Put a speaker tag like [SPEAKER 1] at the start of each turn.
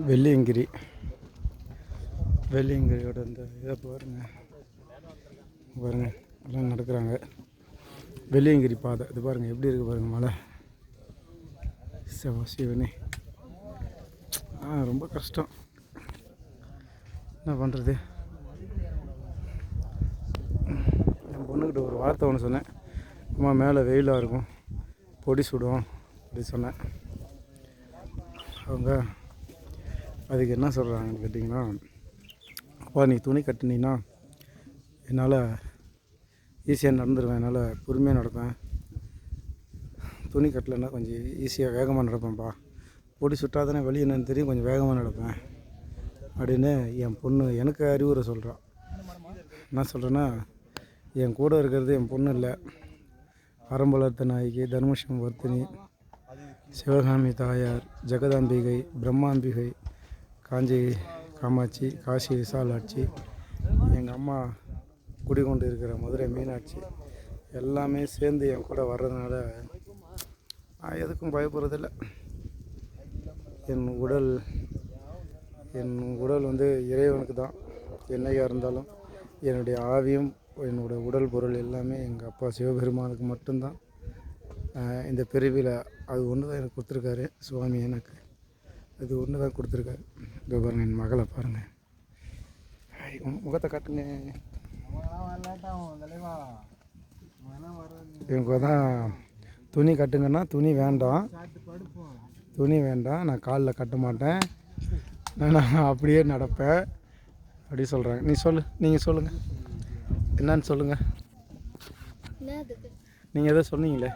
[SPEAKER 1] வெள்ளியங்கிரி வெள்ளியங்கிரியோட இந்த இதை பாருங்கள் எல்லாம் நடக்கிறாங்க. வெள்ளியங்கிரி பாதை இது பாருங்கள் எப்படி இருக்குது பாருங்கள். மலை சிவனே ரொம்ப கஷ்டம். என்ன பண்ணுறது? என் பொண்ணுக்கிட்ட ஒரு வார்த்தை ஒன்று சொன்னேன். அம்மா மேலே வெயிலாக இருக்கும், பொடி சுடும் அப்படி சொன்னேன். அவங்க அதுக்கு என்ன சொல்கிறாங்கன்னு கேட்டிங்கன்னா, அப்பா நீ துணி கட்டினீன்னா என்னால் ஈஸியாக நடந்துடுவேன், என்னால் பொறுமையாக நடப்பேன். துணி கட்டலைன்னா கொஞ்சம் ஈஸியாக வேகமாக நடப்பேன்ப்பா. பொடி சுட்டாதானே வழி என்னன்னு தெரியும், கொஞ்சம் வேகமாக நடப்பேன் அப்படின்னு என் பொண்ணு எனக்கு அறிவுரை சொல்கிறான். என்ன சொல்கிறேன்னா, என் கூட இருக்கிறது என் பொண்ணு இல்லை, அறம்பலர்த்த நாயகி, தர்மஷம் வர்த்தினி, சிவகாமி தாயார், ஜெகதாம்பிகை, பிரம்மாம்பிகை, காஞ்சி காமாட்சி, காசி விசாலாட்சி, எங்கள் அம்மா குடிகொண்டு இருக்கிற மதுரை மீனாட்சி எல்லாமே சேர்ந்து என் கூட வர்றதுனால நான் எதுக்கும் பயப்படுறதில்லை. என் உடல் வந்து இறைவனுக்கு தான். என்னையாக இருந்தாலும் என்னுடைய ஆவியும் என்னோடய உடல் பொருள் எல்லாமே எங்கள் அப்பா சிவபெருமானுக்கு மட்டும்தான். இந்த பிறவியில் அது ஒன்று தான் எனக்கு கொடுத்துருக்காரு சுவாமி. எனக்கு அது ஒன்று தான் கொடுத்துருக்காரு. இதோ பாருங்கள், என் மகளை பாருங்கள், முகத்தை காட்டுங்க. இவங்க தான் துணி கட்டுங்கன்னா துணி வேண்டாம், நான் காலில் கட்ட மாட்டேன், நான் அப்படியே நடப்பேன் அப்படி சொல்கிறாங்க. நீங்கள் சொல்லுங்கள் என்னன்னு சொல்லுங்கள். நீங்கள் எதோ சொன்னீங்களே.